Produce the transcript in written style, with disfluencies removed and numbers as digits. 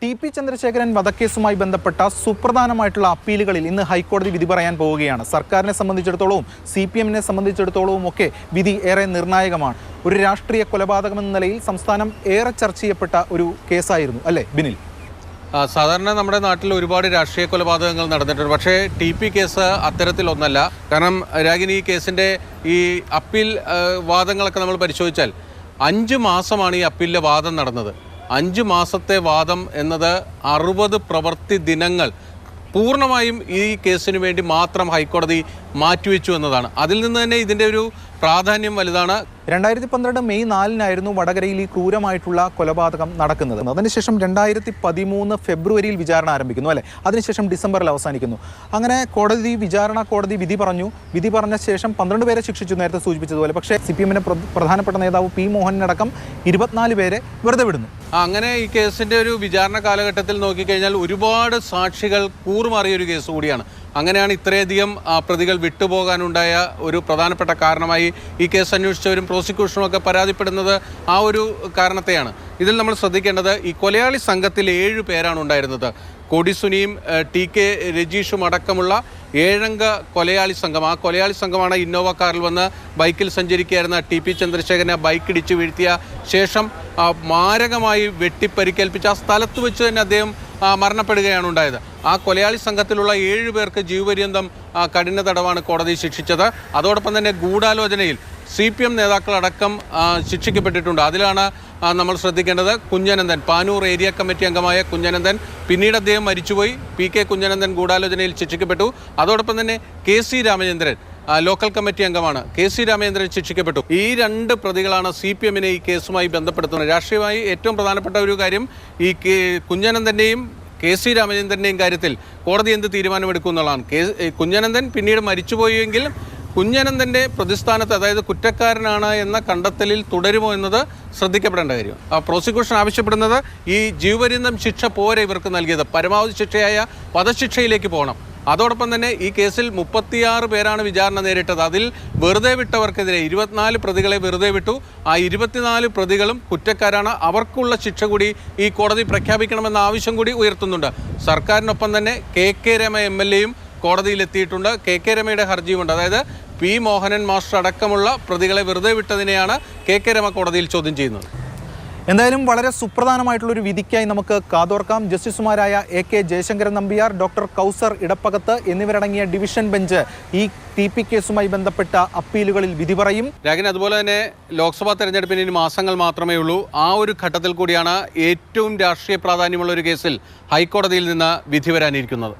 TP. Chandrasekharan വധക്കേസുമായി ബന്ധപ്പെട്ട സുപ്രധാനമായിട്ടുള്ള അപ്പീലുകളിൽ ഇന്ന് ഹൈക്കോടതി വിധി പറയാൻ പോവുകയാണ്. സർക്കാരിനെ സംബന്ധിച്ചിടത്തോളവും CPM-നെ സംബന്ധിച്ചിടത്തോളവും ഒക്കെ വിധി ഏറെ നിർണായകമാണ്. ഒരു രാഷ്ട്രീയ കൊലപാതകമെന്ന നിലയിൽ സംസ്ഥാനം ഏറെ ചർച്ച ചെയ്യപ്പെട്ട ഒരു കേസായിരുന്നു അല്ലേ ബിനിൽ? സാധാരണ നമ്മുടെ നാട്ടിൽ ഒരുപാട് രാഷ്ട്രീയ കൊലപാതകങ്ങൾ നടന്നിട്ടുണ്ട്. പക്ഷേ TP കേസ് അത്തരത്തിലൊന്നല്ല. കാരണം രാഗിനി, ഈ കേസിൻ്റെ ഈ അപ്പീൽ വാദങ്ങളൊക്കെ നമ്മൾ പരിശോധിച്ചാൽ 5 മാസമാണ് ഈ അപ്പീലിലെ വാദം നടന്നത്. 5 മാസത്തെ വാദം എന്നത് 60 പ്രവൃത്തി ദിനങ്ങൾ പൂർണ്ണമായും ഈ കേസിന് വേണ്ടി മാത്രം ഹൈക്കോടതി മാറ്റിവെച്ചു എന്നതാണ്. അതിൽ നിന്ന് തന്നെ ഇതിൻ്റെ ഒരു പ്രാധാന്യം വലുതാണ്. 2012 മെയ് 4-നായിരുന്നു വടകരയിൽ ഈ ക്രൂരമായിട്ടുള്ള കൊലപാതകം നടക്കുന്നത്. അതിനുശേഷം 2013 ഫെബ്രുവരിയിൽ വിചാരണ ആരംഭിക്കുന്നു അല്ലേ? അതിനുശേഷം ഡിസംബറിൽ അവസാനിക്കുന്നു. അങ്ങനെ വിചാരണ കോടതി വിധി പറഞ്ഞു. വിധി പറഞ്ഞ ശേഷം 12 പേരെ ശിക്ഷിച്ചു, നേരത്തെ സൂചിപ്പിച്ചതുപോലെ. പക്ഷേ CPM-ന്റെ പ്രധാനപ്പെട്ട നേതാവ് P. മോഹനടക്കം 24 പേരെ വെറുതെ വിടുന്നു. അങ്ങനെ ഈ കേസിൻ്റെ ഒരു വിചാരണ കാലഘട്ടത്തിൽ നോക്കിക്കഴിഞ്ഞാൽ ഒരുപാട് സാക്ഷികൾ കൂറുമാറിയ ഒരു കേസ് കൂടിയാണ്. അങ്ങനെയാണ് ഇത്രയധികം പ്രതികൾ വിട്ടുപോകാനുണ്ടായ ഒരു പ്രധാനപ്പെട്ട കാരണമായി ഈ കേസ് അന്വേഷിച്ചവരും പ്രോസിക്യൂഷനും ഒക്കെ പരാതിപ്പെടുന്നത് ആ ഒരു കാരണത്തെയാണ്. ഇതിൽ നമ്മൾ ശ്രദ്ധിക്കേണ്ടത് ഈ കൊലയാളി സംഘത്തിൽ 7 പേരാണ് ഉണ്ടായിരുന്നത്. കൊടിസുനിയും TK രജീഷും അടക്കമുള്ള 7-അംഗ കൊലയാളി സംഘം. ആ കൊലയാളി സംഘമാണ് ഇന്നോവ കാറിൽ വന്ന് ബൈക്കിൽ സഞ്ചരിക്കുകയായിരുന്ന ടി.പി. ചന്ദ്രശേഖരനെ ബൈക്കിടിച്ച് വീഴ്ത്തിയ ശേഷം മാരകമായി വെട്ടിപ്പരിക്കേൽപ്പിച്ച് ആ സ്ഥലത്ത് വെച്ച് തന്നെ അദ്ദേഹം മരണപ്പെടുകയാണ് ഉണ്ടായത്. ആ കൊലയാളി സംഘത്തിലുള്ള 7 പേർക്ക് ജീവപര്യന്തം കഠിന തടവാണ് കോടതി ശിക്ഷിച്ചത്. അതോടൊപ്പം തന്നെ ഗൂഢാലോചനയിൽ CPM നേതാക്കളടക്കം ശിക്ഷിക്കപ്പെട്ടിട്ടുണ്ട്. അതിലാണ് നമ്മൾ ശ്രദ്ധിക്കേണ്ടത് കുഞ്ഞനന്ദൻ, പാനൂർ ഏരിയ കമ്മിറ്റി അംഗമായ കുഞ്ഞനന്ദൻ. പിന്നീട് അദ്ദേഹം മരിച്ചുപോയി. PK കുഞ്ഞനന്ദൻ ഗൂഢാലോചനയിൽ ശിക്ഷിക്കപ്പെട്ടു. അതോടൊപ്പം തന്നെ KC രാമചന്ദ്രൻ ലോക്കൽ കമ്മിറ്റി അംഗമാണ്. KC രാമചന്ദ്രൻ ശിക്ഷിക്കപ്പെട്ടു. ഈ 2 പ്രതികളാണ് CPM-നെ ഈ കേസുമായി ബന്ധപ്പെടുത്തുന്നത്. രാഷ്ട്രീയമായി ഏറ്റവും പ്രധാനപ്പെട്ട ഒരു കാര്യം ഈ കുഞ്ഞനന്ദൻ്റെയും KC രാമചന്ദ്രൻ്റെയും കാര്യത്തിൽ കോടതി എന്ത് തീരുമാനമെടുക്കും എന്നുള്ളതാണ്. കുഞ്ഞനന്ദൻ പിന്നീട് മരിച്ചുപോയെങ്കിൽ കുഞ്ഞനന്ദൻ്റെ പ്രതിസ്ഥാനത്ത്, അതായത് കുറ്റക്കാരനാണ് എന്ന കണ്ടെത്തലിൽ തുടരുമോ എന്നത് ശ്രദ്ധിക്കപ്പെടേണ്ട കാര്യം. പ്രോസിക്യൂഷൻ ആവശ്യപ്പെടുന്നത് ഈ ജീവപര്യന്തം ശിക്ഷ പോരെ ഇവർക്ക് നൽകിയത്, പരമാവധി ശിക്ഷയായ വധശിക്ഷയിലേക്ക് പോകണം. അതോടൊപ്പം തന്നെ ഈ കേസിൽ 36 പേരാണ് വിചാരണ നേരിട്ടത്. അതിൽ വെറുതെ വിട്ടവർക്കെതിരെ 24 പ്രതികളെ വെറുതെ വിട്ടു. ആ 24 പ്രതികളും കുറ്റക്കാരാണ്. അവർക്കുള്ള ശിക്ഷ കൂടി ഈ കോടതി പ്രഖ്യാപിക്കണമെന്ന ആവശ്യം കൂടി ഉയർത്തുന്നുണ്ട്. സർക്കാരിനൊപ്പം തന്നെ KK രമ MLA-യും കോടതിയിലെത്തിയിട്ടുണ്ട്. KK രമയുടെ ഹർജിയുമുണ്ട്. അതായത് P. മോഹനൻ മാസ്റ്റർ അടക്കമുള്ള പ്രതികളെ വെറുതെ വിട്ടതിനെയാണ് KK രമ കോടതിയിൽ ചോദ്യം ചെയ്യുന്നത്. എന്തായാലും വളരെ സുപ്രധാനമായിട്ടുള്ളൊരു വിധിക്കായി നമുക്ക് കാതോർക്കാം. ജസ്റ്റിസുമാരായ AK ജയശങ്കരൻ നമ്പ്യാർ, ഡോക്ടർ കൗസർ ഇടപ്പകത്ത് എന്നിവരടങ്ങിയ ഡിവിഷൻ ബെഞ്ച് ഈ TP കേസുമായി ബന്ധപ്പെട്ട അപ്പീലുകളിൽ വിധി പറയും. രാഗിന്, അതുപോലെ തന്നെ ലോക്സഭാ തെരഞ്ഞെടുപ്പിന് ഇനി മാസങ്ങൾ മാത്രമേ ഉള്ളൂ. ആ ഒരു ഘട്ടത്തിൽ കൂടിയാണ് ഏറ്റവും രാഷ്ട്രീയ പ്രാധാന്യമുള്ള ഒരു കേസിൽ ഹൈക്കോടതിയിൽ നിന്ന് വിധി വരാനിരിക്കുന്നത്.